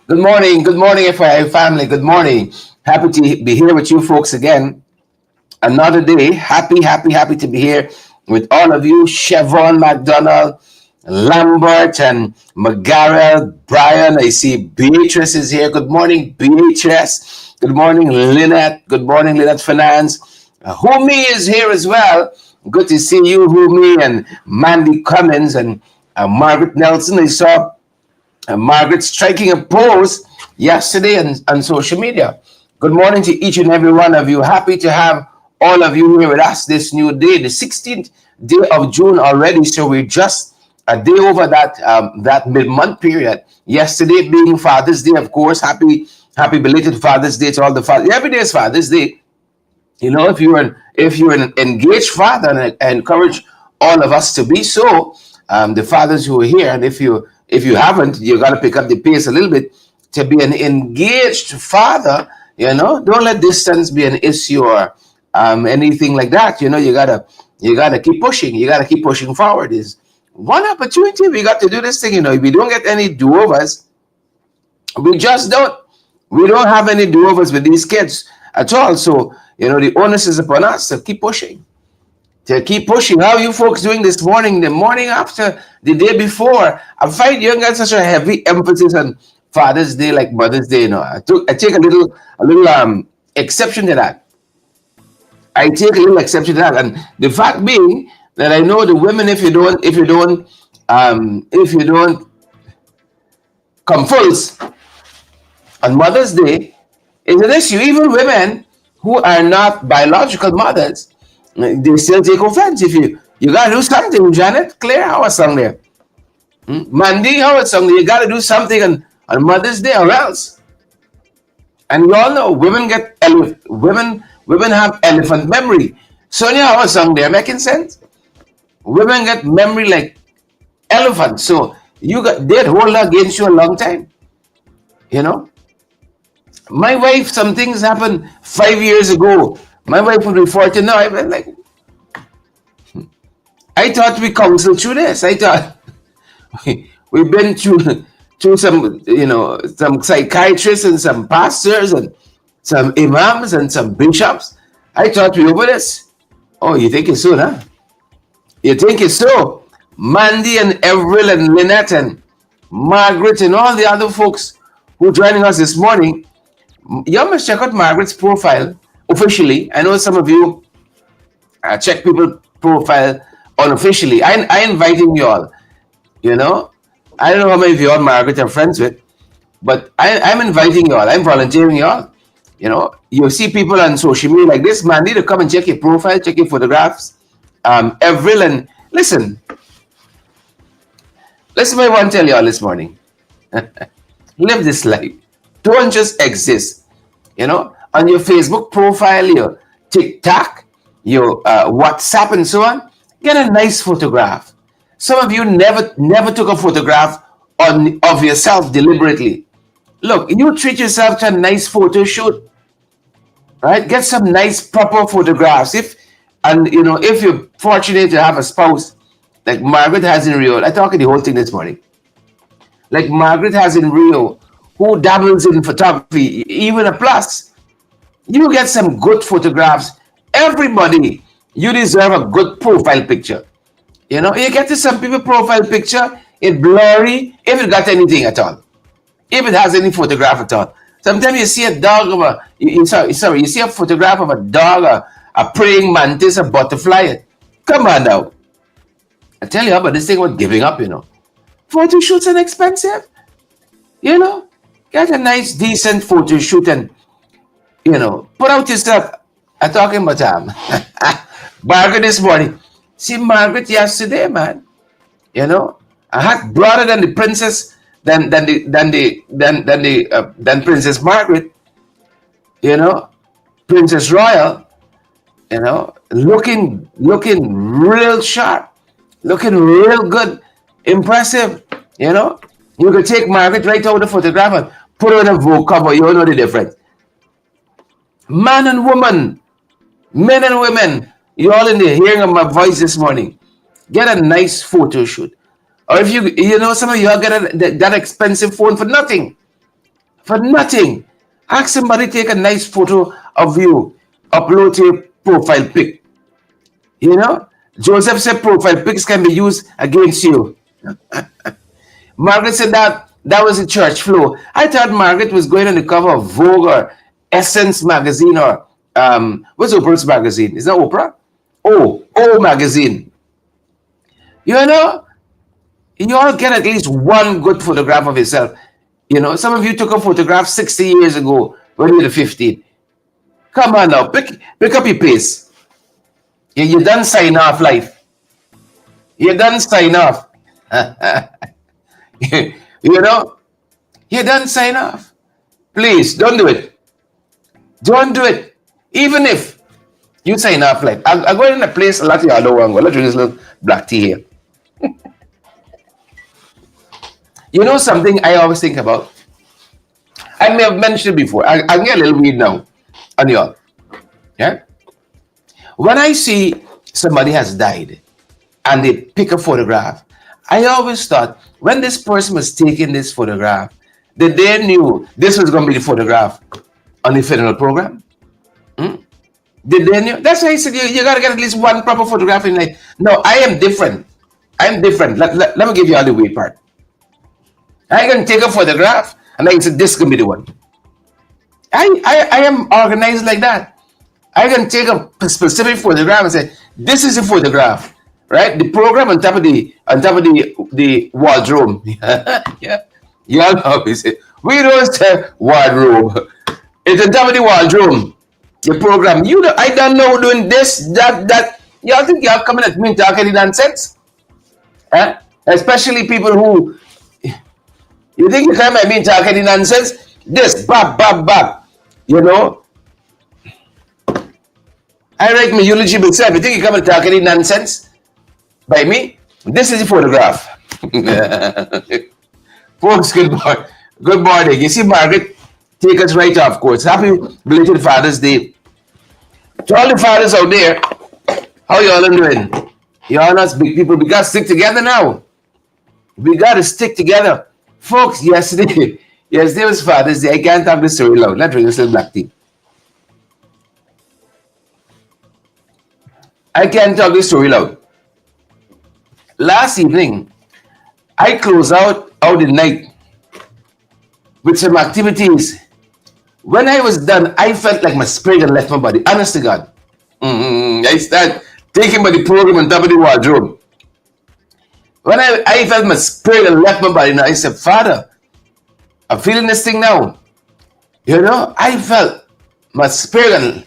Good morning, FYI family. Good morning. Happy to be here with you folks again. Another day. Happy to be here with all of you. Chevron, McDonald, Lambert, and McGarrell, Brian. I see Beatrice is here. Good morning, Beatrice. Good morning, Lynette. Good morning, Lynette Finance. Humi is here as well. Good to see you, Humi, and Mandy Cummins and Margaret Nelson. I saw Margaret striking a pose yesterday on social media. Good morning to each and every one of you. Happy to have all of you here with us this new day, the 16th day of June already. So we're just a day over that mid-month period. Yesterday being Father's Day, of course. Happy belated Father's Day to all the fathers. Every day is Father's Day. You know, if you're an engaged father, and I encourage all of us to be so, the fathers who are here, and if you haven't, you got to pick up the pace a little bit to be an engaged father. You know, don't let distance be an issue or anything like that. You know, you gotta keep pushing. You gotta keep pushing forward. Is one opportunity we got to do this thing. You know, if we don't get any do-overs, we don't have any do-overs with these kids at all. So, you know, the onus is upon us to keep pushing. How are you folks doing this morning, the morning after, the day before? I find you got such a heavy emphasis on Father's Day like Mother's Day. You know, I take a little exception to that. I take a little exception to that, and the fact being that I know the women, if you don't come first on Mother's Day, is an issue. Even women who are not biological mothers, they still take offense. If you gotta do something, Janet, Claire, how was song there? Mandy, how was song there? You gotta do something on Mother's Day or else. And you all know women have elephant memory. Sonia, how was song there? Making sense? Women get memory like elephants. So they'd hold against you a long time. You know? My wife, some things happened 5 years ago. My wife would be 40 now. I was like, I thought we counseled through this. I thought we've been through some, you know, some psychiatrists and some pastors and some imams and some bishops. I thought we over this. Oh, you think it's so, huh? You think it's so? Mandy and Everil and Lynette and Margaret and all the other folks who are joining us this morning, you must check out Margaret's profile officially. I know some of you check people's profile unofficially. I inviting you all. You know, I don't know how many of you all Margaret are friends with, but I'm inviting you all. I'm volunteering you all. You know, you see people on social media like this, man, need to come and check your profile, check your photographs. Everil, and listen, what I want to tell you all this morning. Live this life. Don't just exist. You know, on your Facebook profile, your TikTok, your WhatsApp, and so on. Get a nice photograph. Some of you never took a photograph of yourself deliberately. Look, you treat yourself to a nice photo shoot, right? Get some nice proper photographs. If you're fortunate to have a spouse like Margaret has in Rio, I talked the whole thing this morning. Like Margaret has in Rio, who dabbles in photography, even a plus. You get some good photographs. Everybody, you deserve a good profile picture. You know, you get to some people profile picture, it's blurry, if it got anything at all. If it has any photograph at all. Sometimes you see a dog of a, sorry, you see a photograph of a dog, a praying mantis, a butterfly. Come on now. I tell you about this thing about giving up, Photo shoots are expensive, Get a nice, decent photo shoot and, put out yourself. I'm talking about Margaret this morning. See Margaret yesterday, man. A hat broader than the princess, than Princess Margaret. Princess Royal. Looking real sharp, looking real good, impressive. You could take Margaret right out of the photograph and put her in a Vogue cover. You know the difference. Man and woman, men and women, you all in the hearing of my voice this morning. Get a nice photo shoot. Or if some of you all get that expensive phone for nothing. For nothing. Ask somebody to take a nice photo of you. Upload to your profile pic. Joseph said profile pics can be used against you. Margaret said that was a church flow. I thought Margaret was going on the cover of Vogue or Essence magazine or what's Oprah's magazine? Is that Oprah? O magazine. You all get at least one good photograph of yourself. Some of you took a photograph 60 years ago when you were 15. Come on now, pick up your pace. You done sign off life. You done sign off. You done sign off. Please, don't do it. Don't do it. Even if you sign off life. I'm going in a place a lot of y'all don't want to go. Let's drink this little black tea here. Something I always think about? I may have mentioned it before. I'll get a little weed now on y'all. Yeah? When I see somebody has died and they pick a photograph, I always thought when this person was taking this photograph, that they knew this was going to be the photograph on the funeral program. Did they know? That's why I said you got to get at least one proper photograph in life. No, I am different. I'm different. Let me give you all the weird part. I can take a photograph and I can say this can be the one. I am organized like that. I can take a specific photograph and say this is a photograph, right? The program on top of the wardrobe. Yeah, you all know we say we don't say wardrobe. It's on top of the wardrobe. The program. I don't know doing this, that. Y'all think y'all coming at me talking nonsense? Especially people who. You think you come at me talking nonsense? This, bap. I write my eulogy myself. You think you come and talk any nonsense by me? This is the photograph. Folks, good morning. Good morning. You see Margaret take us right off course. Happy belated Father's Day. To all the fathers out there, how y'all doing? Y'all us big people, we got to stick together now. We got to stick together. Folks, yesterday was Father's Day. I can't talk this story loud. Let's drink this little black tea. I can't talk this story loud. Last evening, I closed out the night with some activities. When I was done, I felt like my spirit had left my body. Honest to God. I started taking by the program on top of the wardrobe. When I felt my spirit had left my body, now I said, Father, I'm feeling this thing now. I felt my spirit.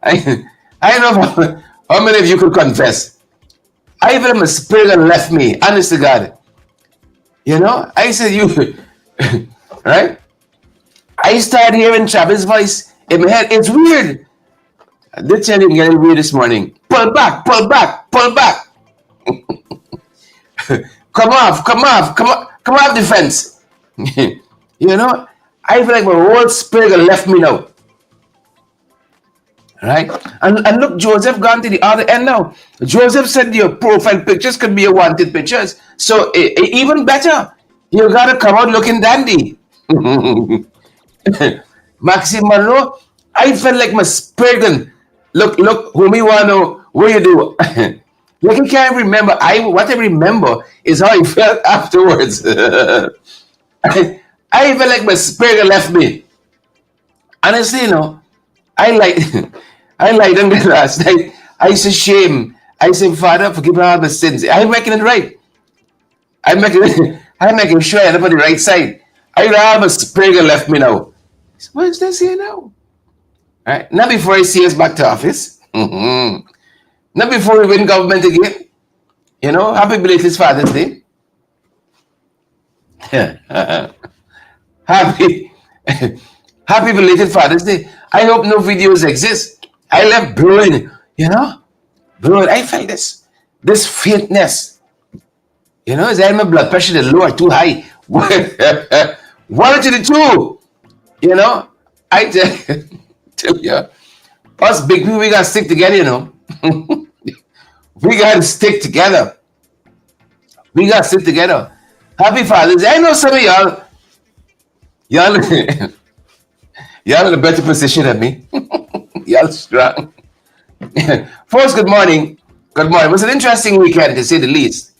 I don't know how many of you could confess. I felt my spirit had left me. Honest to God. I said, right? I started hearing Travis' voice in my head. It's weird. I did tell him getting weird this morning. Pull back. Come off the fence. I feel like my whole spirit left me now. Right? And look, Joseph gone to the other end now. Joseph said your profile pictures could be your wanted pictures. So even better, you gotta come out looking dandy. Maxime Monroe, I felt like my spirit. Look, whom you want to know, what you do. Like I can't remember. What I remember is how I felt afterwards. I felt like my spirit left me. Honestly, I like I like them the last night. I say shame. I say, Father, forgive me all my sins. I'm making it right. I'm making I'm making sure I end up on the right side. I have a Sprague left me now. What is this here now? Right? Not before I see us back to office. Not before we win government again. Happy belated Father's Day. happy Happy belated Father's Day. I hope no videos exist. I left brewing, brewing. I felt this faintness. Is that my blood pressure is low or too high? One to the two. I tell you, us big people, we gotta stick together. We gotta stick together. We gotta stick together. Happy Father's Day. I know some of y'all y'all in a better position than me. Y'all strong. Folks, good morning. Good morning. It was an interesting weekend, to say the least.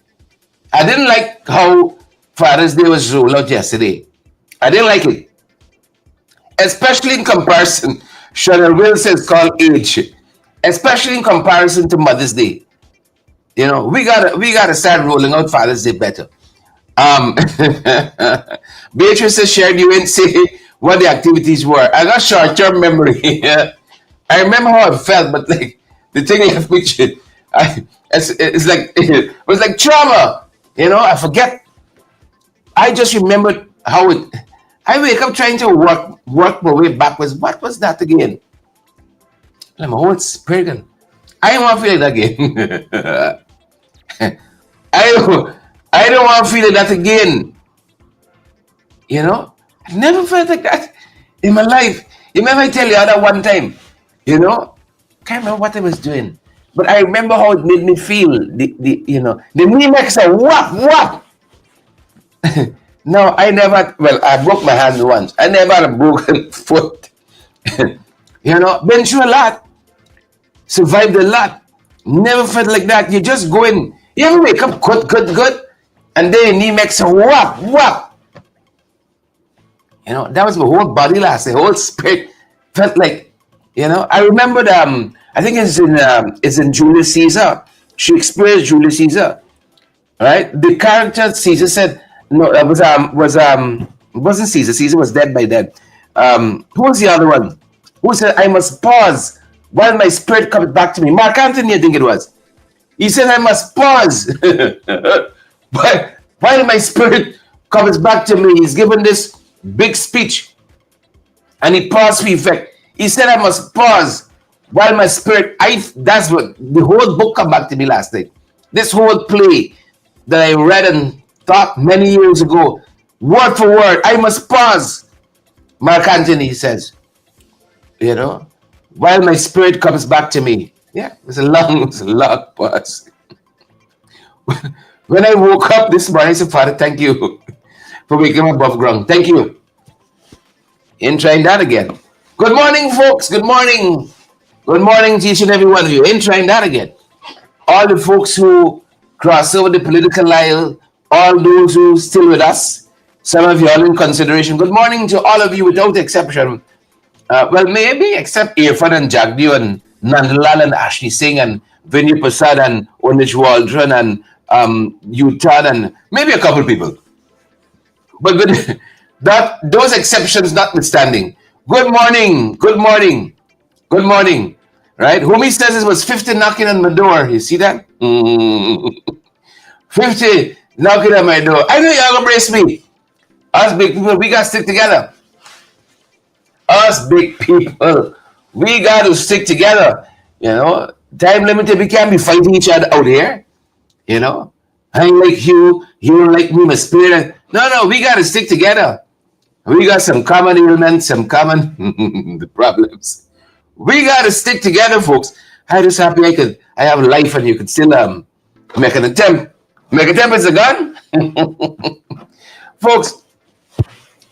I didn't like how Father's Day was rolled out yesterday. I didn't like it. Especially in comparison, Chanel Will says called age. Especially in comparison to Mother's Day. We gotta start rolling out Father's Day better. Beatrice has shared you and say what the activities were. I got short-term memory. I remember how I felt, but like the thing left me, it's like it was like trauma. I forget. I just remembered how it. I wake up trying to work my way backwards. What was that again? I'm a whole spirit. I don't want to feel it again. I don't want to feel that again. I never felt like that in my life. You remember I tell you that one time? Can't remember what I was doing, but I remember how it made me feel. The knee makes a whap. No, I never. Well, I broke my hand once. I never had a broken foot. Been through a lot, survived a lot. Never felt like that. You just go in. You ever wake up good, and then your knee makes a whap. That was my whole body last. The whole spirit felt like, I remembered. I think it's in Julius Caesar. Shakespeare's Julius Caesar, right? The character Caesar said, no, it wasn't Caesar. Caesar was dead by then. Who was the other one? Who said, I must pause while my spirit comes back to me? Mark Antony, I think it was. He said, I must pause. But while my spirit comes back to me, he's given this big speech. And he paused for effect. He said, I must pause while my spirit, that's what, the whole book come back to me last night. This whole play that I read and thought many years ago, word for word, I must pause. Mark Antony says, while my spirit comes back to me. Yeah, it's a long pause. When I woke up this morning, I said, Father, thank you for waking me above ground. Thank you. In trying that again. Good morning, folks. Good morning. Good morning to each and every one of you. In trying that again. All the folks who cross over the political aisle, all those who still with us, some of you all in consideration. Good morning to all of you without exception. Well, maybe except Irfan and Jagdeep and Nandlal and Ashley Singh and Vinny Prasad and Onij Waldron and Utah and maybe a couple people. But with those exceptions notwithstanding, good morning. Right? Whom he says it was 50 knocking on my door. You see that? 50 knocking on my door. I know y'all gonna brace me. Us big people, we gotta stick together. Us big people, we gotta stick together. Time limited, we can't be fighting each other out here. I ain't like you don't like me, my spirit. No, we gotta stick together. We got some common ailments, some common the problems. We gotta stick together, folks. I'm just happy I have life and you could still make an attempt. Make an attempt is a gun. Folks,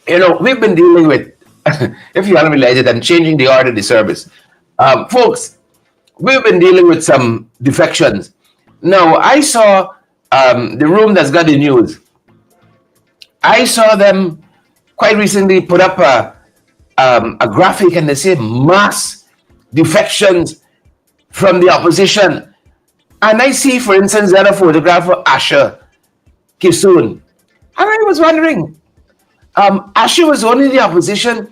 we've been dealing with, if you haven't realized it, I'm changing the order of the service. Folks, we've been dealing with some defections. Now, I saw the room that's got the news. I saw them quite recently put up a graphic and they say mass defections from the opposition. And I see, for instance, that a photograph of Asher Kisoon. And I was wondering, Asher was only in the opposition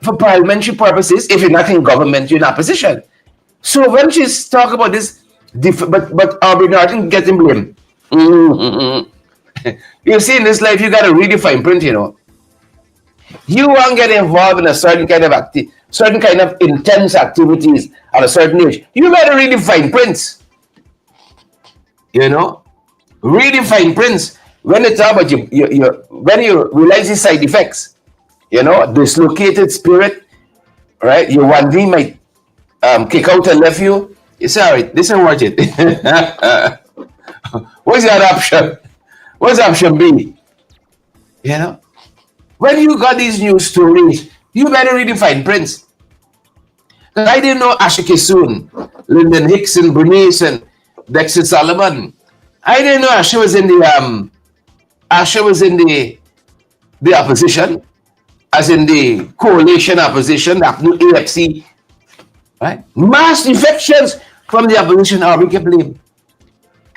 for parliamentary purposes. If you're not in government, you're in opposition. So when she's talking about this, but Aubrey Norton getting blamed. You see, in this life, you got to redefine print, you know. You won't get involved in a certain kind of intense activities at a certain age. You better redefine prints. You know, redefine prints. When it's about when you realize the side effects, you know, dislocated spirit, right? Your 1V might kick out and left you. You say, all right, this isn't worth it. What's the other option? What's option B? You know, when you got these news stories, you better redefine prints. I didn't know Asher Kisoon, Lyndon Hickson, Bernice, and Dexter Solomon. I didn't know Asher was in the opposition, as in the coalition opposition, the AFC, right? Mass defections from the opposition are we can blame.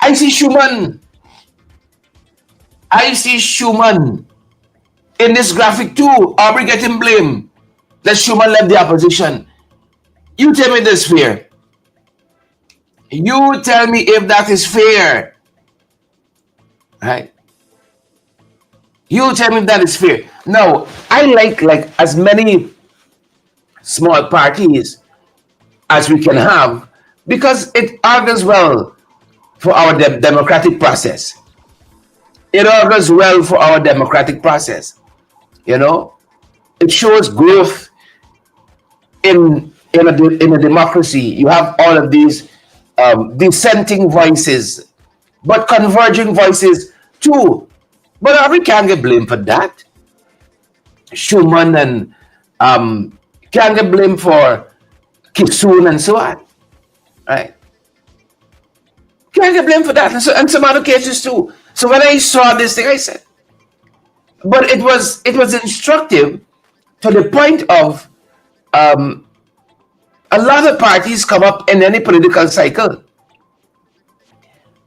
I see Schumann in this graphic too. Aubrey getting blamed that Schumann left the opposition. You tell me this fair. You tell me if that is fair. Right? You tell me if that is fair. Now, I like as many small parties as we can have because it augurs well for our democratic process. It augurs well for our democratic process. You know, it shows growth in a democracy. You have all of these dissenting voices, but converging voices too. But we can't get blamed for that. Schumann and can't get blamed for Kisoon and so on. Right? Can't get blamed for that. And some other cases too. So when I saw this thing, I said, but it was instructive to the point of a lot of parties come up in any political cycle.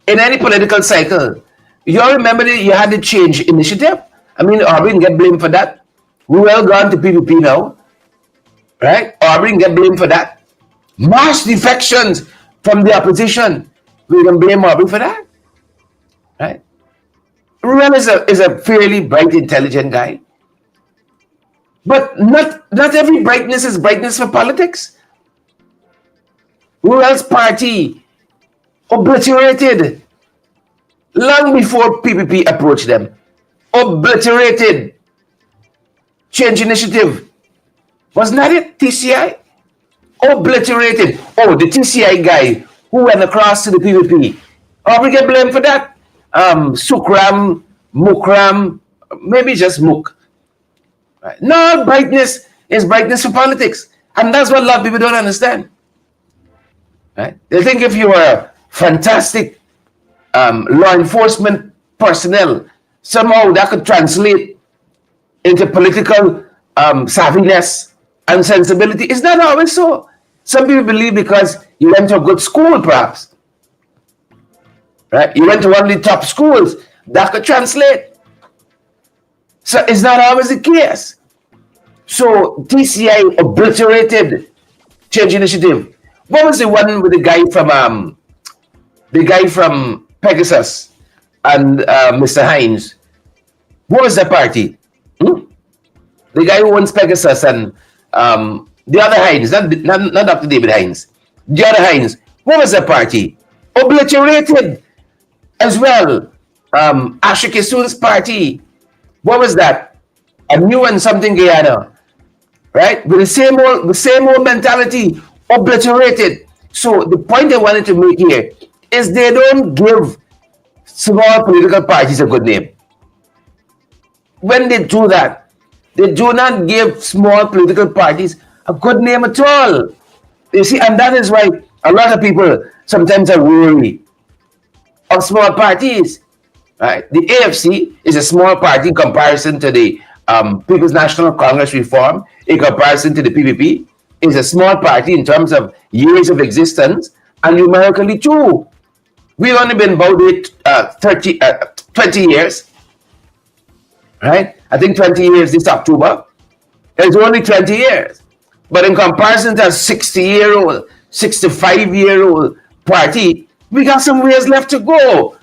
In any political cycle. You all remember that you had the change initiative? I mean, Aubrey can get blamed for that. We well gone to PPP now. Right? Aubrey can get blamed for that. Mass defections from the opposition. We can blame Aubrey for that. Right? Ruel is a fairly bright, intelligent guy. But not every brightness is brightness for politics. Ruel's party obliterated long before PPP approached them. Obliterated change initiative. Wasn't that it? TCI? Obliterated. Oh, the TCI guy who went across to the PPP. Oh, we get blamed for that. Sukram, Mukram, maybe just Muk. Right. No, brightness is brightness for politics. And that's what a lot of people don't understand. Right? They think if you are a fantastic law enforcement personnel, somehow that could translate into political savviness and sensibility. It's not always so. Some people believe because you went to a good school, perhaps. Right? You went to one of the top schools, that could translate. So it's not always the case. So TCI obliterated change initiative. What was the one with the guy from Pegasus and Mr. Hines? What was the party? The guy who owns Pegasus and the other Hines, not Dr. David Hines. The other Hines. What was the party? Obliterated as well. Asher Kisoon's party. What was that? A new and something Guyana. Right? With the same old mentality. Obliterated. So the point I wanted to make here is they don't give small political parties a good name. When they do that, they do not give small political parties a good name at all. You see, and that is why a lot of people sometimes are worried of small parties. Right? The AFC is a small party in comparison to the People's National Congress reform. in comparison to the PPP. It's a small party in terms of years of existence, and numerically too. We've only been about it 20 years, right? I think 20 years this October. It's only 20 years. But in comparison to a 60-year-old, 65-year-old party, we got some ways left to go.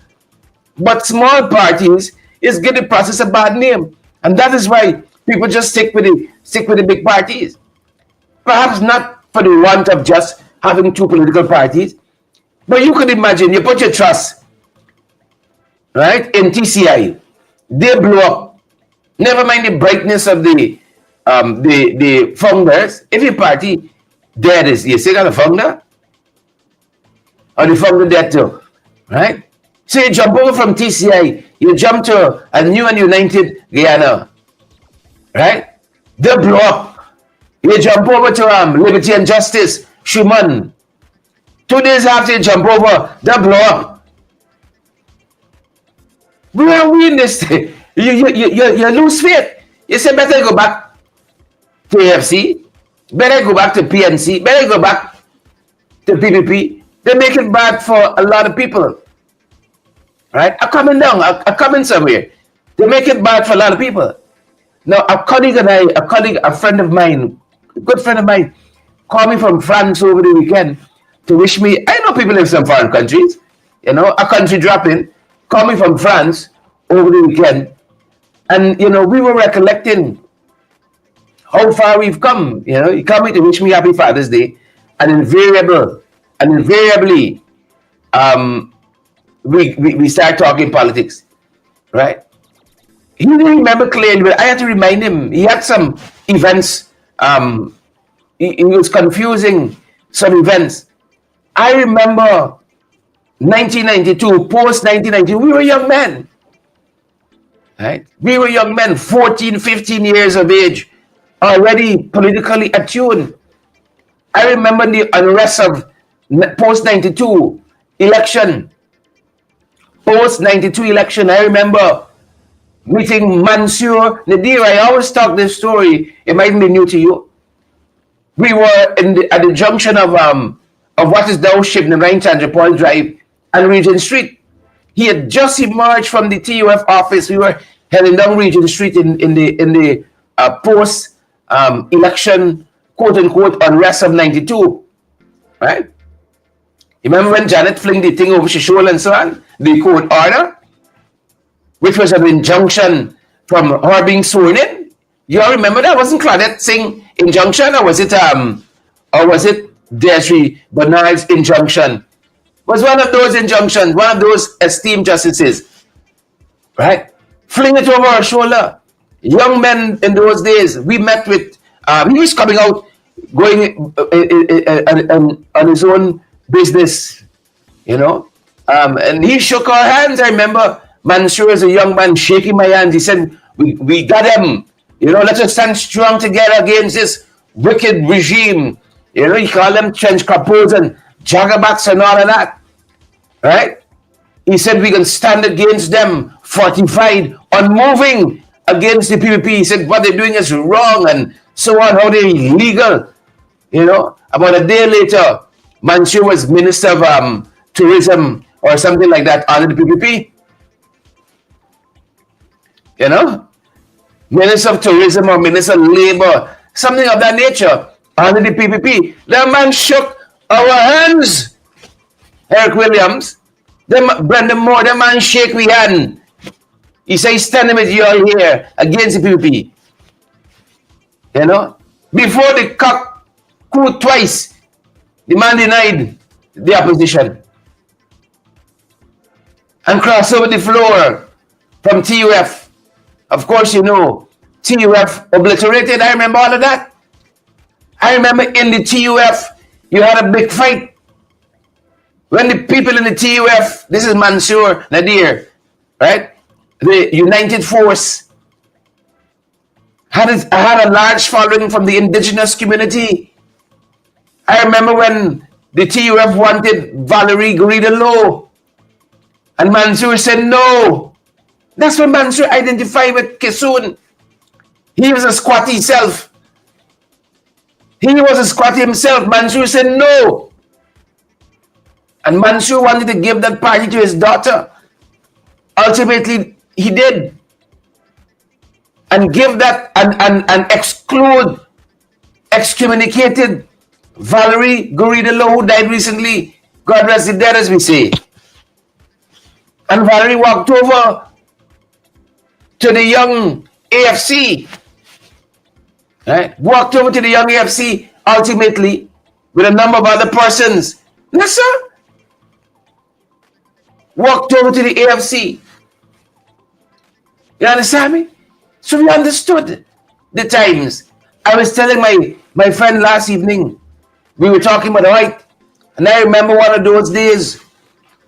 But small parties is getting the process a bad name. And that is why people just stick with the big parties. Perhaps not for the want of just having two political parties, but you could imagine you put your trust, right, in TCI. They blow up. Never mind the brightness of the founders. If your party dead, is you still got a founder? Or the founder dead too, right? So you jump over from TCI, you jump to a new and united Guyana, right? They blow up. You jump over to Liberty and Justice, Schumann. 2 days after you jump over, they blow up. Where are we in this thing? You lose faith. You say, better go back to AFC, better go back to PNC, better go back to PPP. They make it bad for a lot of people. Right? I'm coming down, I'm coming somewhere. They make it bad for a lot of people. Now, a friend of mine, a good friend of mine, called me from France over the weekend to wish me. I know people in some foreign countries, a country dropping, called me from France over the weekend. And, we were recollecting how far we've come. He called me to wish me happy Father's Day. And invariably, we start talking politics, right? He didn't remember clearly, but I had to remind him. He had some events. He was confusing some events. I remember 1992, post 1992, we were young men, right? We were young men, 14, 15 years of age, already politically attuned. I remember the unrest of post 92 election. Post 92 election, I remember meeting Mansour Nadir. I always talk this story. It might be new to you. We were at the junction of what is now Shibnarine, Chandra Paul Drive, and Regent Street. He had just emerged from the TUF office. We were heading down Regent Street in the post election, quote unquote, unrest of 92, right? You remember when Janet flinged the thing over her shoulder and so on? The court order, which was an injunction from her being sworn in. You all remember that? Wasn't Claudette Singh injunction, or was it Desiree Bernard's injunction? Was one of those injunctions, one of those esteemed justices, right? Fling it over her shoulder. Young men in those days, we met with. He was coming out, going on his own business, and he shook our hands. I remember Mansour as a young man shaking my hands. He said, we got him. Let us stand strong together against this wicked regime. He called them trench couples and jagabats and all of that. Right? He said we can stand against them, fortified, unmoving against the PPP. He said what they're doing is wrong and so on, how they're illegal. About a day later, Mansour was Minister of Tourism or something like that under the PPP. Minister of Tourism or Minister of Labor, something of that nature under the PPP. The man shook our hands. Eric Williams, Brendan Moore, the man shake we hand. He said he's standing with you all here against the PPP. Before the cock crew twice, the man denied the opposition and crossed over the floor from TUF. Of course, TUF obliterated. I remember all of that. I remember in the TUF, you had a big fight. When the people in the TUF, this is Mansour Nadir, right? The United Force had a large following from the indigenous community. I remember when the TUF wanted Valerie Garrido-Low, and Mansour said no. That's when Mansour identified with Kissoon. He was a squatty self. He was a squatter himself. Mansour said no. And Mansour wanted to give that party to his daughter. Ultimately, he did. And give that and exclude, excommunicated Valerie Guridalo, who died recently. God rest the dead, as we say. And Valerie walked over to the young AFC. Right? Walked over to the young AFC ultimately with a number of other persons. Yes, sir. Walked over to the AFC. You understand me? So we understood the times. I was telling my friend last evening, we were talking about White, and I remember one of those days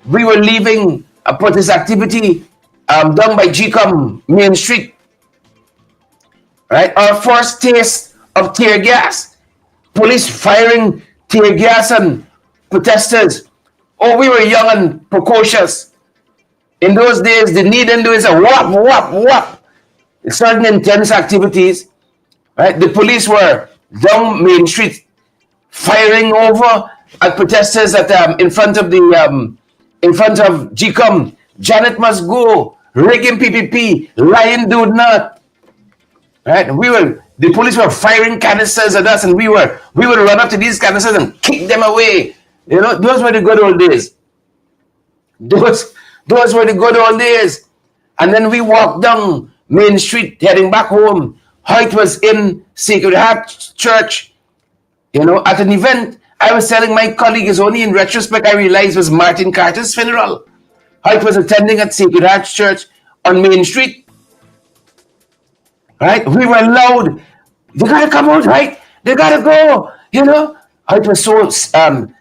we were leaving a protest activity down by GCOM Main Street. Right? Our first taste of tear gas. Police firing tear gas on protesters. Oh, we were young and precocious. In those days, the need and do is a whop, whop, whop. Certain intense activities. Right? The police were down Main Street firing over at protesters at in front of GCOM. Janet must go. Rigging PPP. Lying dude not. Right? The police were firing canisters at us, and we would run up to these canisters and kick them away. You know, those were the good old days. Those were the good old days. And then we walked down Main Street heading back home. Hoyt was in Sacred Heart Church, you know, at an event. I was telling my colleague, is only in retrospect I realized was Martin Carter's funeral. Hoyt was attending at Sacred Heart Church on Main Street. Right? We were loud. They gotta come out, right? They gotta go. You know? Hoyt was so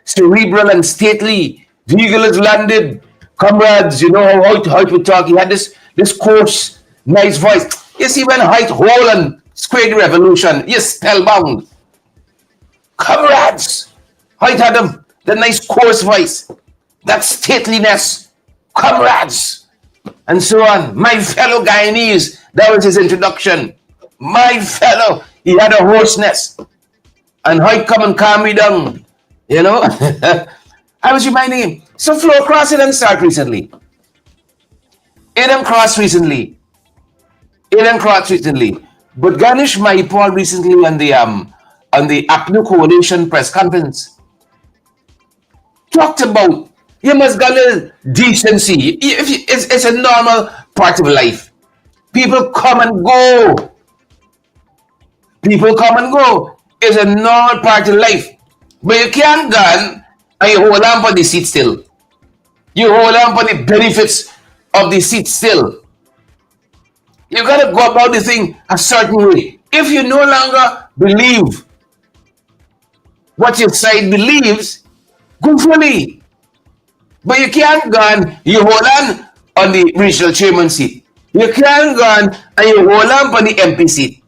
cerebral and stately. The eagle has landed. Comrades, you know how Hoyt would talk. He had this coarse, nice voice. You see, when Hoyt whole and squared the revolution, you're spellbound. Comrades! Hoyt had the nice coarse voice. That stateliness. Comrades! And so on. My fellow Guyanese, that was his introduction. My fellow, he had a hoarseness. And Hoyt come and calm me down. You know? I was reminding him. So Flow Cross didn't start recently. It didn't cross recently. But Ganesh Maipal recently on the APNU Coalition press conference talked about you must get a little decency. It's a normal part of life. People come and go. It's a normal part of life. But you can't gun and you hold on for the seat still. You hold on for the benefits of the seat still. You gotta go about the thing a certain way. If you no longer believe what your side believes, go fully. But you can't go and you hold on the regional chairman seat. You can't go and you hold on the MP seat.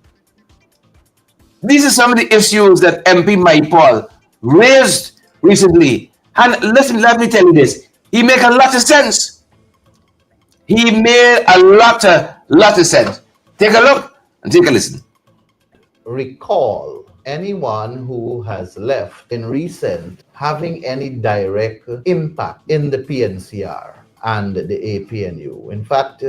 These are some of the issues that MP Maipal raised recently. And listen, let me tell you this. He make a lot of sense. He made a lot of sense. Take a look and take a listen. Recall anyone who has left in recent having any direct impact in the PNCR and the APNU. In fact,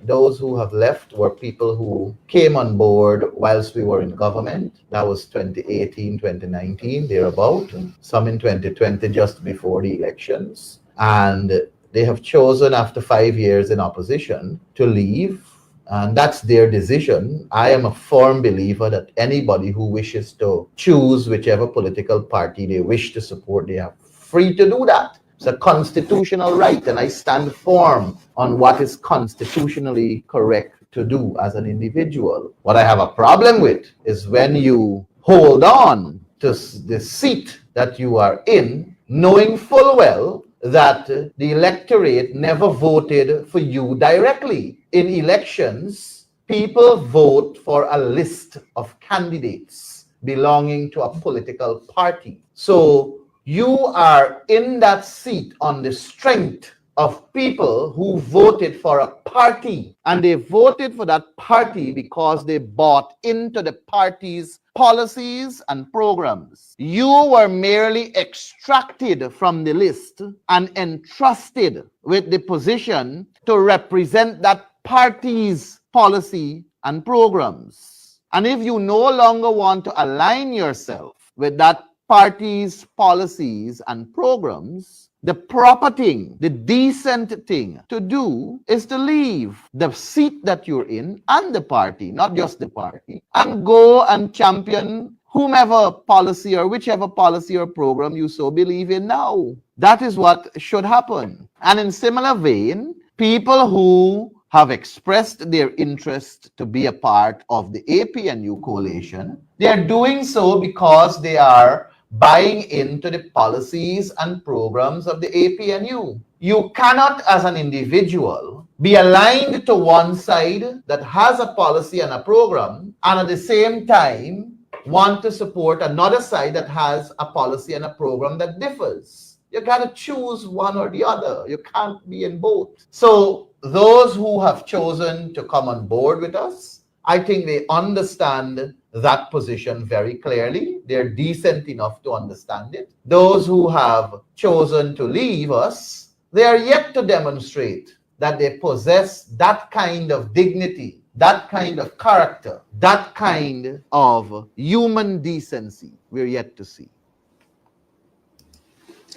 those who have left were people who came on board whilst we were in government. That was 2018, 2019, thereabout. Some in 2020, just before the elections. And they have chosen after 5 years in opposition to leave. And that's their decision. I am a firm believer that anybody who wishes to choose whichever political party they wish to support, they are free to do that. It's a constitutional right, and I stand firm on what is constitutionally correct to do as an individual. What I have a problem with is when you hold on to the seat that you are in, knowing full well that the electorate never voted for you directly. In elections, people vote for a list of candidates belonging to a political party. So you are in that seat on the strength of people who voted for a party, and they voted for that party because they bought into the party's policies and programs. You were merely extracted from the list and entrusted with the position to represent that party's policy and programs. And if you no longer want to align yourself with that party's policies and programs, the proper thing, the decent thing to do is to leave the seat that you're in and the party, not just the party, and go and champion whomever policy or whichever policy or program you so believe in now. That is what should happen. And in similar vein, people who have expressed their interest to be a part of the APNU coalition, they are doing so because they are buying into the policies and programs of the APNU. You cannot, as an individual, be aligned to one side that has a policy and a program, and at the same time want to support another side that has a policy and a program that differs. You got to choose one or the other. You can't be in both. So those who have chosen to come on board with us, I think they understand that position very clearly. They're decent enough to understand it. Those who have chosen to leave us, they are yet to demonstrate that they possess that kind of dignity, that kind of character, that kind of human decency. We're yet to see.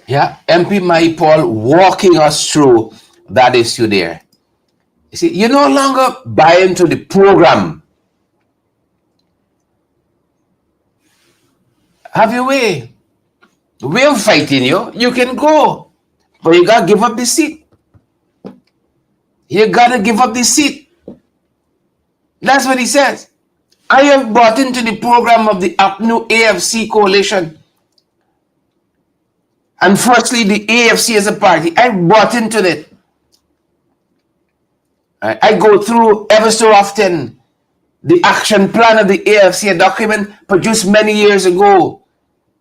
Yeah, MP Mike Paul walking us through that issue there. You see, you no longer buy into the program. Have your way. We're fighting you. You can go. But you got to give up the seat. You got to give up the seat. That's what he says. I have bought into the program of the new AFC coalition. And firstly, the AFC as a party, I bought into it. I go through ever so often the action plan of the AFC, a document produced many years ago.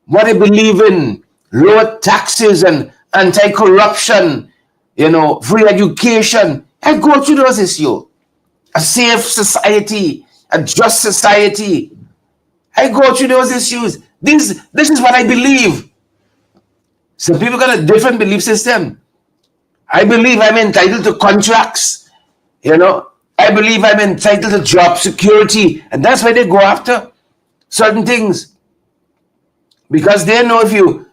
What they believe in, lower taxes and anti-corruption, free education. I go through those issues. A safe society, a just society. I go through those issues. This is what I believe. Some people got a different belief system. I believe I'm entitled to contracts. I believe I'm entitled to job security. And that's why they go after certain things. Because they know if you're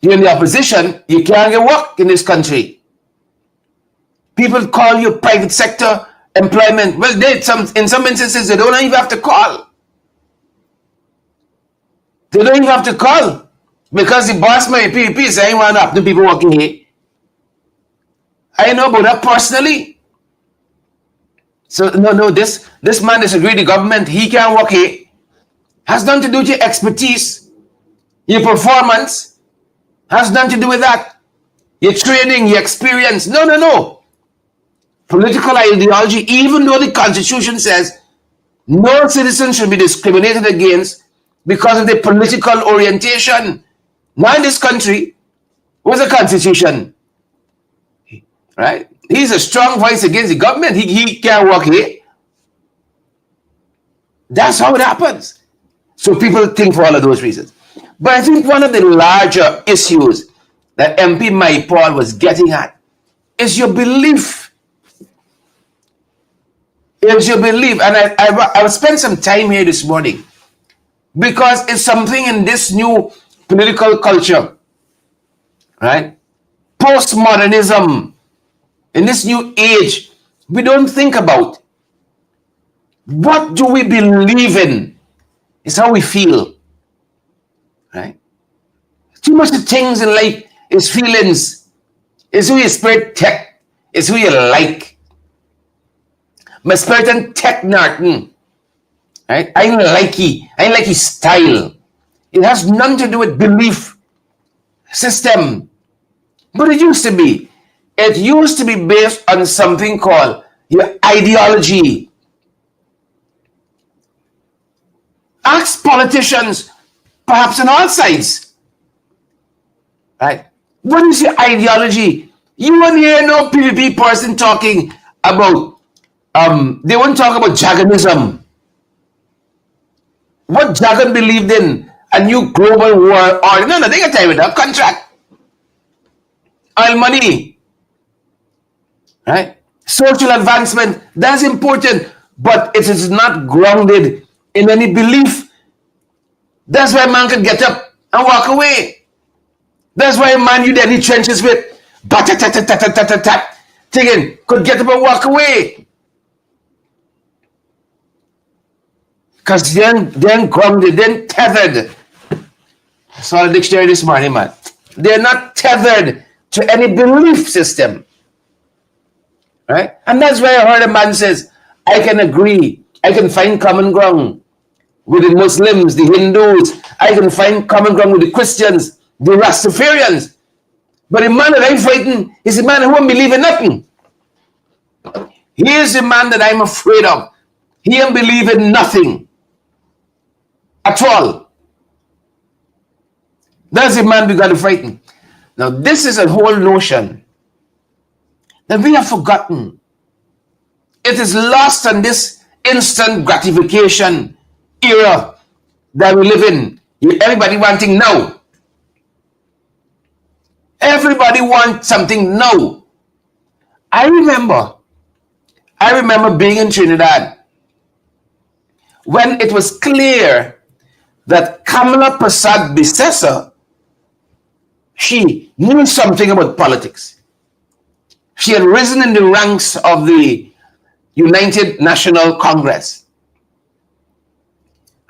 in the opposition, you can't get work in this country. People call you private sector employment. Well, in some instances, they don't even have to call. They don't even have to call. Because the boss my PVP say, I want up to people working here. I know about that personally. So, no, this man disagrees with the government. He can't work here. Has nothing to do with your expertise. Your performance has nothing to do with that. Your training, your experience. No. Political ideology, even though the Constitution says no citizen should be discriminated against because of their political orientation. Now in this country, what's the Constitution? Right? He's a strong voice against the government. He can't work here. That's how it happens. So people think for all of those reasons. But I think one of the larger issues that MP Mike Paul was getting at is your belief. Is your belief. And I will spend some time here this morning because it's something in this new political culture, right? Postmodernism. In this new age, we don't think about what do we believe in. It's how we feel, right? Too much of things in life is feelings. It's who your spirit tech. It's who you like. My spirit and tech Norton, right? I ain't like his style. It has nothing to do with belief system. But it used to be. It used to be based on something called your ideology. Ask politicians, perhaps on all sides, right? What is your ideology? You won't hear no PvP person talking about, they won't talk about Jaganism. What Jagan believed in, a new global war order. No, they got time with that contract. Oil money, right? Social advancement, that's important, but it is not grounded in any belief. That's why man can get up and walk away. That's why man you then he trenches with bat thinking could get up and walk away. Because then grounded, then tethered. I saw the dictionary this morning, man. They're not tethered to any belief system. Right? And that's why I heard a man says, I can agree, I can find common ground with the Muslims, the Hindus, I can find common ground with the Christians, the Rastafarians. But the man that I'm fighting is the man who won't believe in nothing. He is the man that I'm afraid of. He don't believe in nothing at all. That's the man we got to fight. Now, this is a whole notion that we have forgotten. It is lost on this instant gratification era that we live in. Everybody wanting now. Everybody wants something now. I remember being in Trinidad when it was clear that Kamala Prasad Bissessa, she knew something about politics. She had risen in the ranks of the United National Congress.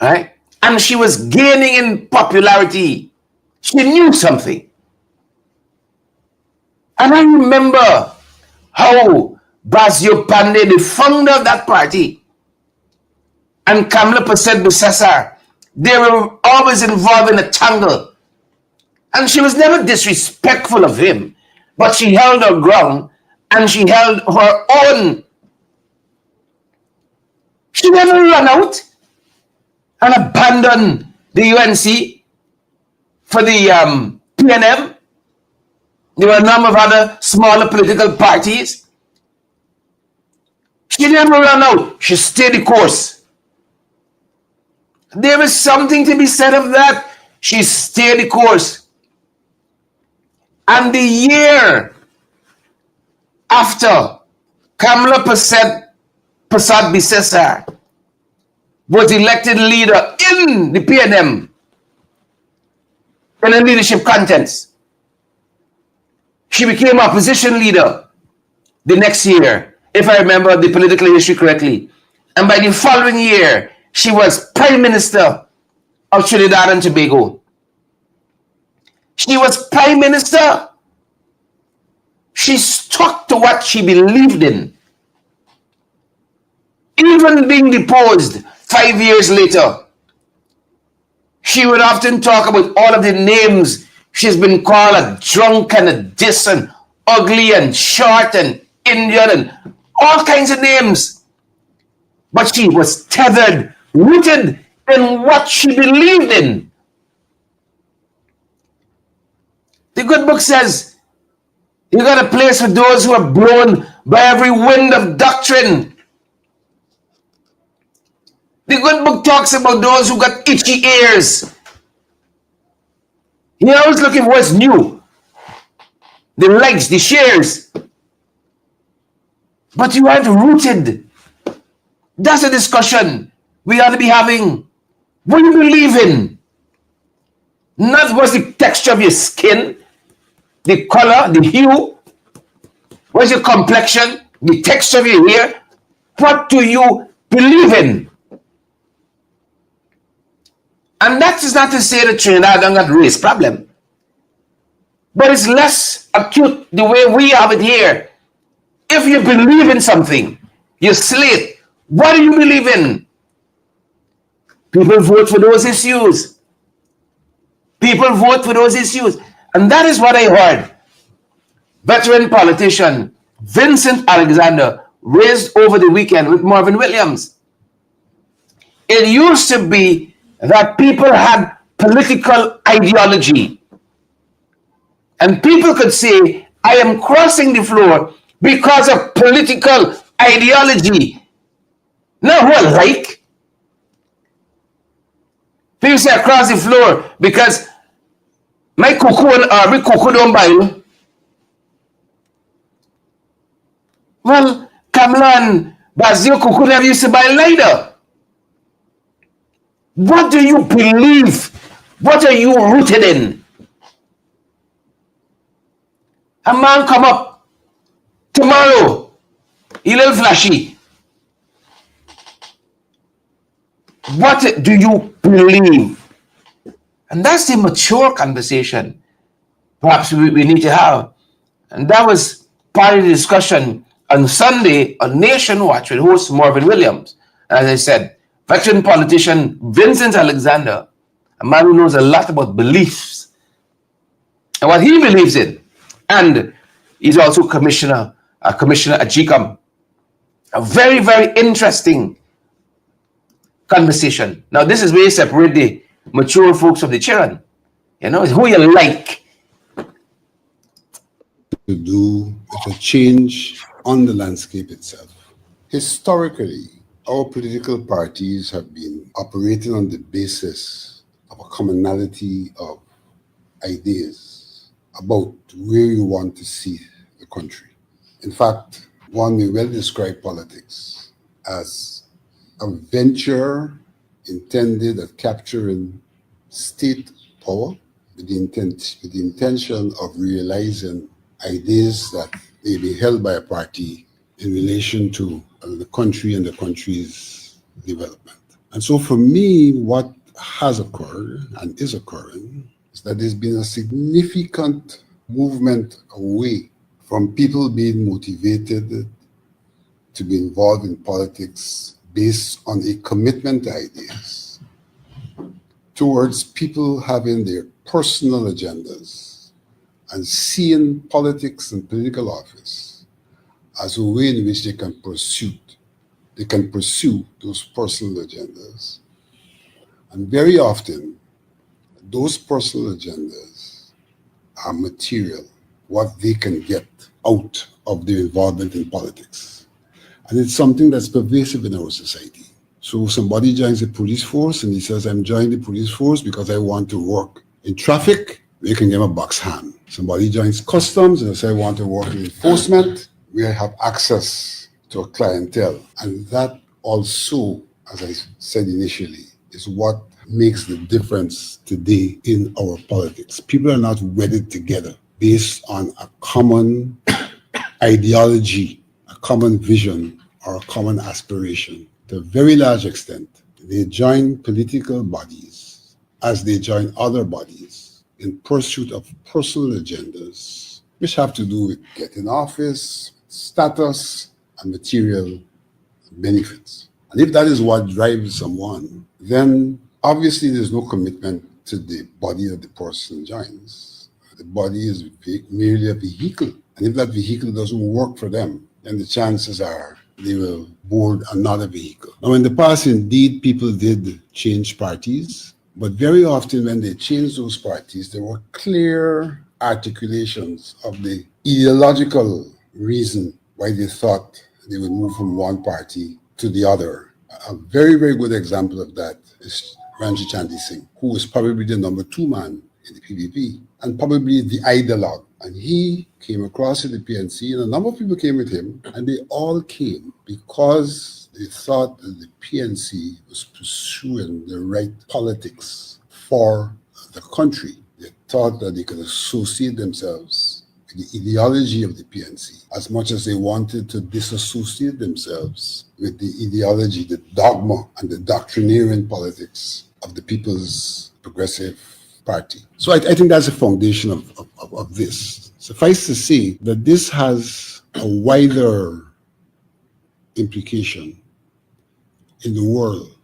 Right? And she was gaining in popularity. She knew something. And I remember how Basio Pandey, the founder of that party, and Kamala Prasad Bissessa, they were always involved in a tangle. And she was never disrespectful of him, but she held her ground and she held her own. She never ran out and abandoned the UNC for the PNM. There were a number of other smaller political parties. She never ran out. She stayed the course. There is something to be said of that. She stayed the course. And the year after Kamala Prasad Bissessa was elected leader in the PNM in the leadership contents, she became opposition leader the next year, if I remember the political history correctly. And by the following year, she was Prime Minister of Trinidad and Tobago. She was Prime Minister. She stuck to what she believed in. Even being deposed 5 years later, she would often talk about all of the names she's been called, a drunk and a diss and ugly and short and Indian and all kinds of names. But she was tethered, rooted in what she believed in. The good book says, you got a place for those who are blown by every wind of doctrine. The good book talks about those who got itchy ears. You're always looking for what's new. The likes, the shares. But you aren't rooted. That's a discussion we ought to be having. What do you believe in? Not what's the texture of your skin, the color, the hue. What's your complexion, the texture of your hair? What do you believe in? And that is not to say that Trinidad don't got race problem. But it's less acute the way we have it here. If you believe in something, you slate. What do you believe in? People vote for those issues. People vote for those issues. And that is what I heard. Veteran politician Vincent Alexander raised over the weekend with Marvin Williams. It used to be that people had political ideology. And people could say, I am crossing the floor because of political ideology. Not who I like. People say I cross the floor because my cuckoo or my cuckoo don't buy you. Well, Kamala and Basil Cuckoo never used to buy neither. What do you believe? What are you rooted in? A man come up tomorrow, he little flashy. What do you believe? And that's the mature conversation perhaps we need to have. And that was part of the discussion on Sunday on Nation Watch with host Marvin Williams. And as I said, veteran politician Vincent Alexander, a man who knows a lot about beliefs and what he believes in. And he's also commissioner at GCOM. A very, very interesting conversation. Now, this is where you separate the mature folks from the children. You know, it's who you like. To do with a change on the landscape itself. Historically, our political parties have been operating on the basis of a commonality of ideas about where you want to see the country. In fact, one may well describe politics as a venture intended at capturing state power with the intention of realizing ideas that may be held by a party in relation to the country and the country's development. And so for me, what has occurred and is occurring is that there's been a significant movement away from people being motivated to be involved in politics based on a commitment to ideas towards people having their personal agendas and seeing politics and political office as a way in which they can pursue those personal agendas. And very often, those personal agendas are material, what they can get out of their involvement in politics. And it's something that's pervasive in our society. So somebody joins the police force and he says, I'm joining the police force because I want to work in traffic. We can give him a box hand. Somebody joins customs and they say, I want to work in enforcement. We have access to a clientele. And that also, as I said initially, is what makes the difference today in our politics. People are not wedded together based on a common ideology, a common vision, or a common aspiration. To a very large extent, they join political bodies as they join other bodies in pursuit of personal agendas, which have to do with getting office, status, and material benefits. And if that is what drives someone, then obviously there's no commitment to the body that the person joins. The body is merely a vehicle. And if that vehicle doesn't work for them, then the chances are they will board another vehicle. Now, in the past, indeed, people did change parties, but very often when they changed those parties, there were clear articulations of the ideological reason why they thought they would move from one party to the other. A very, very good example of that is Ranjit Chandni Singh, who was probably the number 2 man in the PPP and probably the ideologue. And he came across in the PNC, and a number of people came with him, and they all came because they thought that the PNC was pursuing the right politics for the country. They thought that they could associate themselves with the ideology of the PNC as much as they wanted to disassociate themselves with the ideology, the dogma, and the doctrinarian politics of the People's Progressive Party. So I think that's the foundation of this. Suffice to say that this has a wider implication in the world,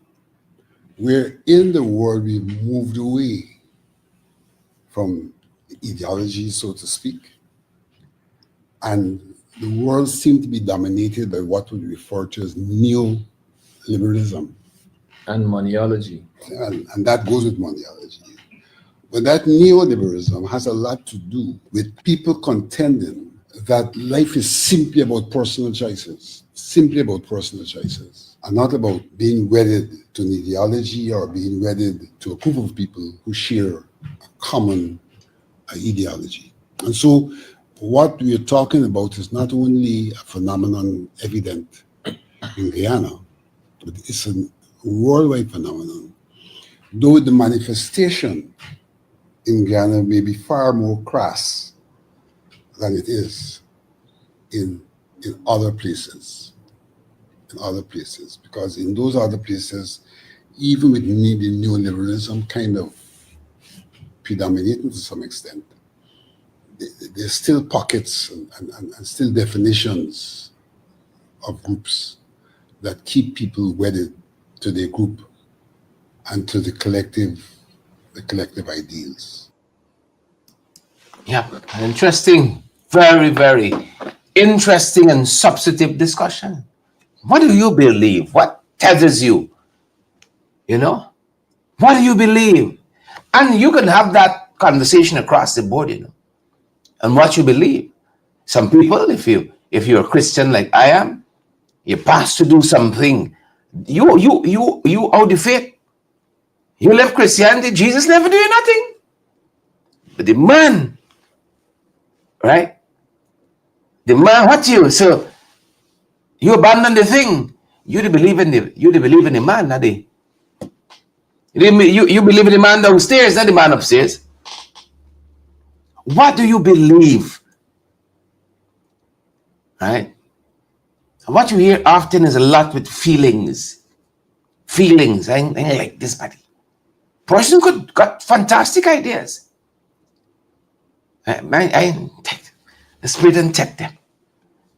where in the world we've moved away from ideology, so to speak, and the world seemed to be dominated by what we refer to as neoliberalism. And moneyology. And that goes with moneyology. But that neoliberalism has a lot to do with people contending that life is simply about personal choices, and not about being wedded to an ideology or being wedded to a group of people who share a common ideology. And so what we are talking about is not only a phenomenon evident in Guyana, but it's a worldwide phenomenon, though the manifestation in Guyana may be far more crass than it is in other places. Because in those other places, even with maybe neoliberalism kind of predominating to some extent, there's still pockets and still definitions of groups that keep people wedded to their group and to the collective ideals. Yeah, an interesting, very, very interesting and substantive discussion. What do you believe? What tethers you? You know? What do you believe? And you can have that conversation across the board, you know, and what you believe. Some people, if you're a Christian like I am, you're asked to do something. You out the faith. You left Christianity, Jesus never did nothing. But the man, right? The man, what you? So you abandon the thing. You believe in the man, not the. You believe in the man downstairs, not the man upstairs. What do you believe? Right? And what you hear often is a lot with feelings. Feelings. I like this buddy. Person got fantastic ideas. The Spirit didn't take them.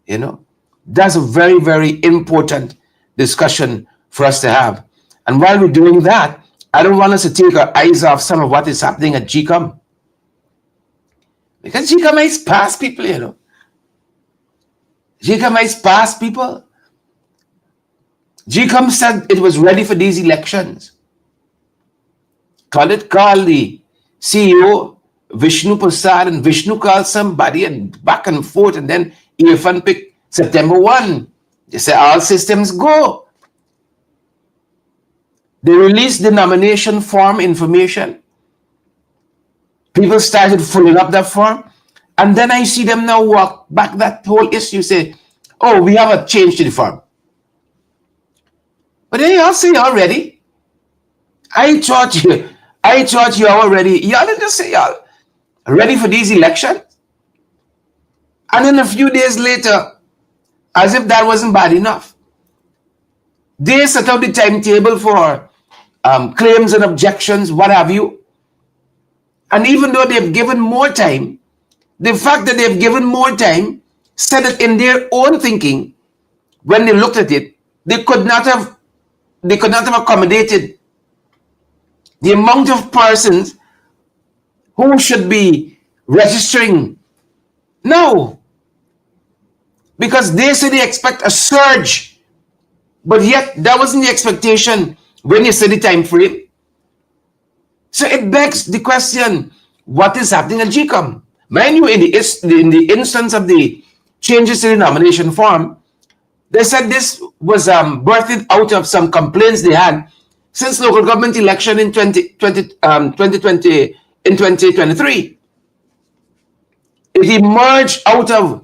You know, that's a very, very important discussion for us to have. And while we're doing that, I don't want us to take our eyes off some of what is happening at GCOM. Because GCOM is past people, you know. GCOM is past people. GCOM said it was ready for these elections. Call the CEO, Vishnu Prasad, and Vishnu called somebody and back and forth, and then Irfan picked September 1. They said all systems go. They released the nomination form information. People started filling up that form. And then I see them now walk back that whole issue, say, oh, we have a change to the form. But then y'all say already, I thought you already, y'all didn't just say y'all ready for these elections. And then a few days later, as if that wasn't bad enough, they set out the timetable for claims and objections, what have you. And even though they've given more time, the fact that they've given more time said that in their own thinking, when they looked at it, they could not have accommodated the amount of persons who should be registering. No. Because they say they expect a surge, but yet that wasn't the expectation when you set the time frame. So it begs the question, what is happening at GCOM? Mind you, in the instance of the changes to the nomination form, they said this was birthed out of some complaints they had since local government election in 2023. It emerged out of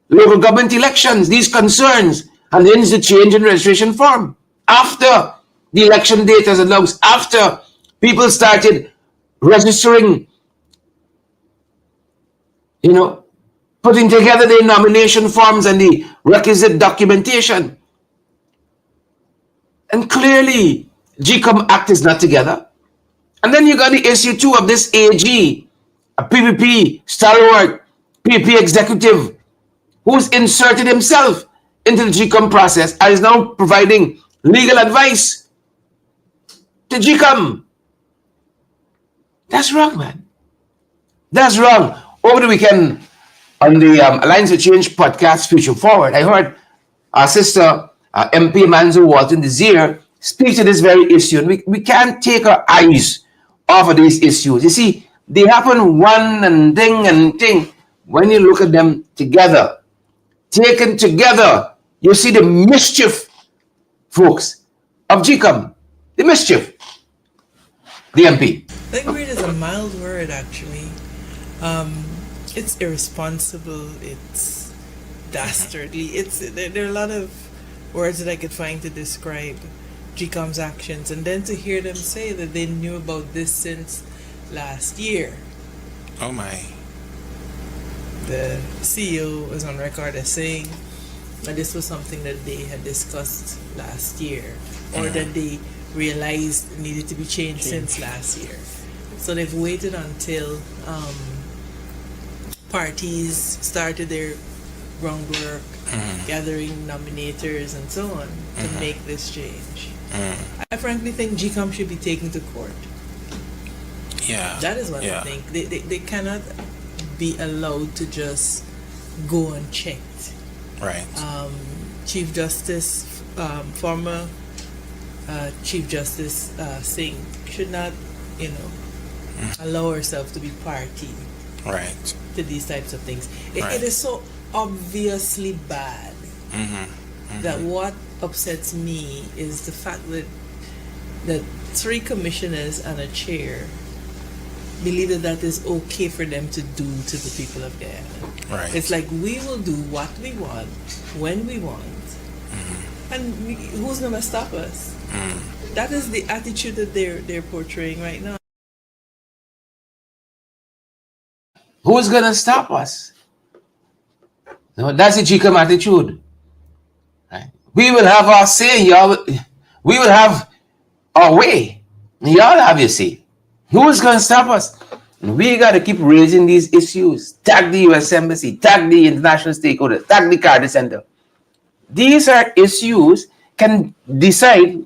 local government elections, these concerns, and then the change in registration form. After the election date was announced, after people started registering, you know, putting together the nomination forms and the requisite documentation. And clearly, GCOM Act is not together. And then you got the issue too of this AG, a PPP stalwart, PPP executive, who's inserted himself into the GCOM process and is now providing legal advice to GCOM. That's wrong, man. That's wrong. Over the weekend, on the Alliance for Change podcast, Future Forward, I heard our sister, MP Manzo Walton Desir, speak to this very issue. And we can't take our eyes of these issues. You see, they happen one and thing. When you look at them together, taken together, you see the mischief, folks, of GCOM. The mischief. The MP. I think weird is a mild word, actually. It's irresponsible. It's dastardly. There are a lot of words that I could find to describe GCOM's actions, and then to hear them say that they knew about this since last year. Oh my. The CEO was on record as saying that this was something that they had discussed last year, or that they realized needed to be changed since last year. So they've waited until parties started their groundwork, gathering nominators and so on, to make this change. I frankly think GCOM should be taken to court. Yeah. That is what I think. They cannot be allowed to just go unchecked. Right. Chief Justice, former Chief Justice Singh should not, allow herself to be party Right. to these types of things. It is so obviously bad that what upsets me is the fact that 3 commissioners and a chair believe that is okay for them to do to the people of Guyana. Right. It's like, we will do what we want, when we want, and who's going to stop us? That is the attitude that they're portraying right now. Who's going to stop us? No, that's the GCOM attitude. Right? We will have our say, y'all. We will have our way. Y'all have your say. Who's going to stop us? And we got to keep raising these issues. Tag the U.S. Embassy, tag the international stakeholders, tag the Carter Center. These are issues that can decide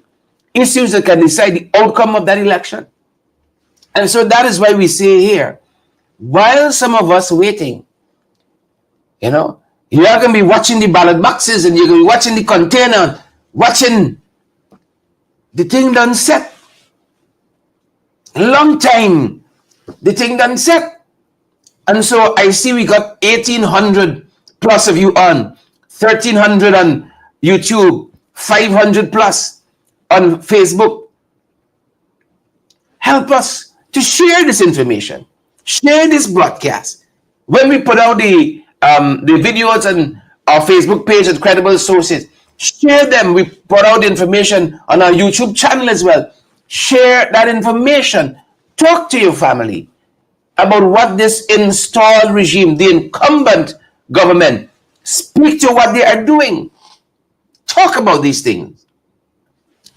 the outcome of that election. And so that is why we say here, while some of us waiting, you're going to be watching the ballot boxes and you're going to be watching the container, watching the thing done set. Long time, the thing done set. And so I see we got 1,800 plus of you on, 1,300 on YouTube, 500 plus on Facebook. Help us to share this information. Share this broadcast. When we put out the videos on our Facebook page at Credible Sources, share them. We put out information on our YouTube channel as well. Share that information. Talk to your family about what this installed regime, the incumbent government, speak to what they are doing. Talk about these things.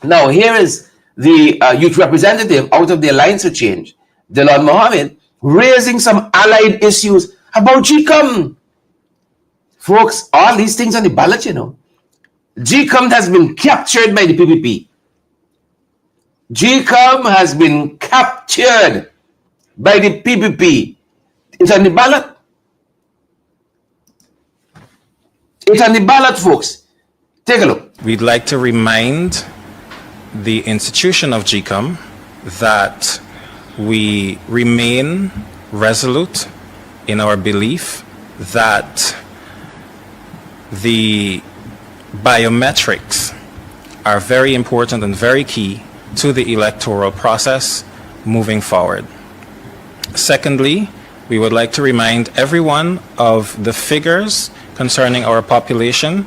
Now, here is the youth representative out of the Alliance for Change, Delon Mohammed, raising some allied issues about GCOM. Folks, all these things on the ballot, GCOM has been captured by the PPP. GCOM has been captured by the PPP. It's on the ballot. It's on the ballot, folks. Take a look. We'd like to remind the institution of GCOM that we remain resolute in our belief that the biometrics are very important and very key to the electoral process moving forward. Secondly, we would like to remind everyone of the figures concerning our population.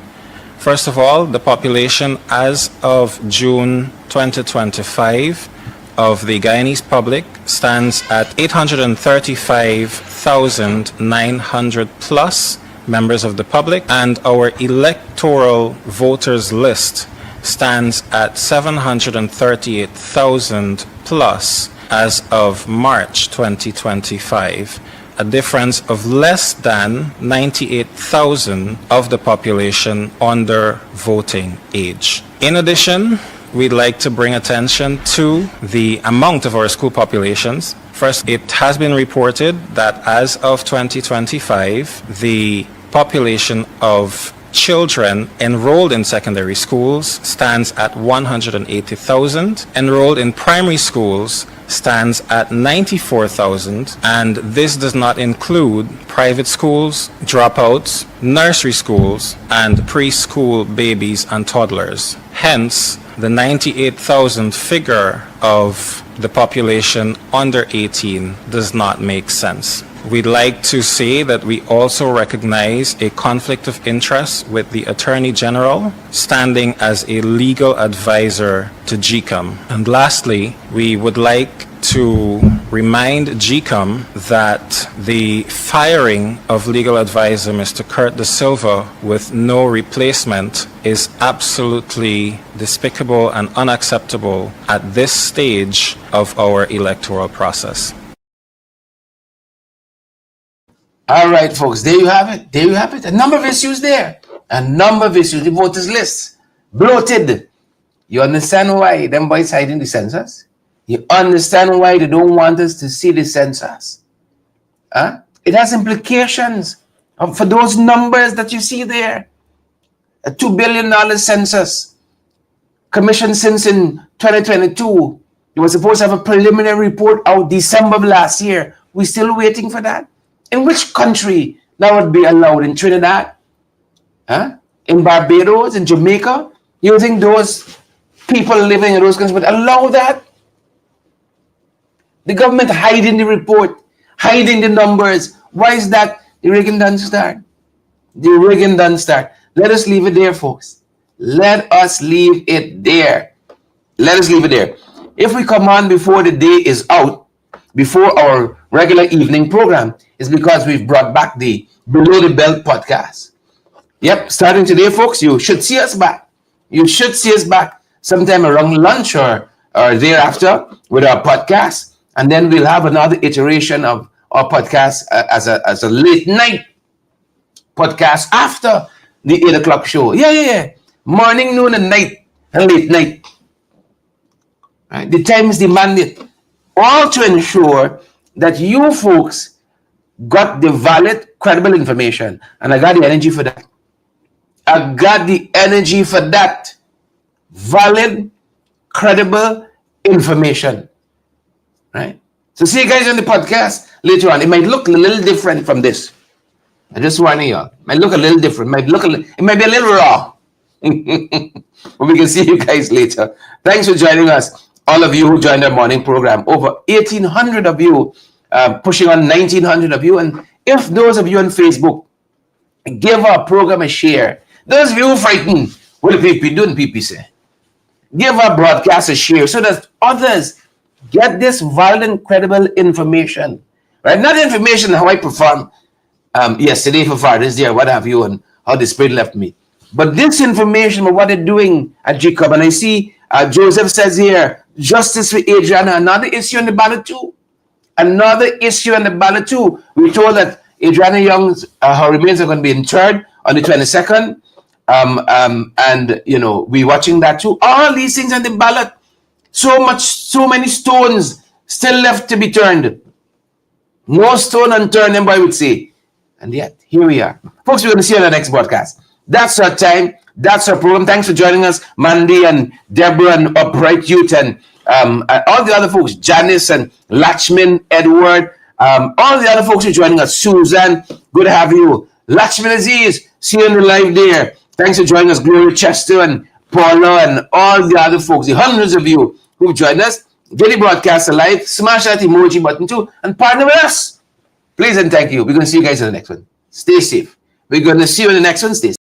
First of all, the population as of June 2025 of the Guyanese public stands at 835,900 plus members of the public, and our electoral voters list stands at 738,000 plus as of March 2025, a difference of less than 98,000 of the population under voting age. In addition, we'd like to bring attention to the amount of our school populations. First, it has been reported that as of 2025, the population of children enrolled in secondary schools stands at 180,000. Enrolled in primary schools stands at 94,000, and this does not include private schools, dropouts, nursery schools, and preschool babies and toddlers. Hence, the 98,000 figure of the population under 18 does not make sense. We'd like to say that we also recognize a conflict of interest with the Attorney General, standing as a legal advisor to GCOM. And lastly, we would like to remind GCOM that the firing of legal advisor Mr. Kurt De Silva with no replacement is absolutely despicable and unacceptable at this stage of our electoral process. All right, folks, there you have it. There you have it. A number of issues there. A number of issues. The voters list. Bloated. You understand why them boys hiding the census? You understand why they don't want us to see the census? Huh? It has implications for those numbers that you see there. A $2 billion census commissioned since in 2022. You were supposed to have a preliminary report out December of last year. We're still waiting for that. In which country that would be allowed? In Trinidad? Huh? In Barbados? In Jamaica? You think those people living in those countries would allow that? The government hiding the report, hiding the numbers. Why is that? The rigging done start. The rigging done start. Let us leave it there, folks. Let us leave it there. Let us leave it there. If we come on before the day is out, before our regular evening program, is because we've brought back the Below the Belt podcast. Yep, starting today, folks, you should see us back. You should see us back sometime around lunch or thereafter with our podcast. And then we'll have another iteration of our podcast as a late night podcast after the 8 o'clock show. Yeah. Morning, noon, and night, and late night. Right? The time is demanded. All to ensure that you folks got the valid, credible information. And I got the energy for that. I got the energy for that. Valid, credible information. Right? So see you guys on the podcast later on. It might look a little different from this. I just warn you. It might look a little different. It might be a little raw. But we can see you guys later. Thanks for joining us. All of you who joined our morning program. Over 1,800 of you, pushing on 1,900 of you. And if those of you on Facebook, give our program a share. Those of you who frightened, what do people do and people say? Give our broadcast a share so that others get this valid and credible information. Right? Not information how I performed yesterday for Father's Day or what have you, and how the Spirit left me. But this information of what they're doing at GCOB. And I see Joseph says here, justice for Adriana, another issue on the ballot too. Another issue on the ballot too. We're told that Adriana Young's her remains are going to be interred on the 22nd. And you know, we're watching that too. All these things on the ballot. So many stones still left to be turned. No stone unturned, everybody would say. And yet, here we are. Folks, we're going to see you on the next broadcast. That's our time. That's our program. Thanks for joining us, Mandy and Deborah and Upright Youth and all the other folks, Janice and Lachman, Edward, all the other folks who are joining us. Susan, good to have you. Lachman Aziz, see you on the live there. Thanks for joining us, Gloria Chester and Paula and all the other folks, the hundreds of you who've joined us. Get the broadcast alive, smash that emoji button too, and partner with us. Please and thank you. We're going to see you guys in the next one. Stay safe. We're going to see you in the next one. Stay safe.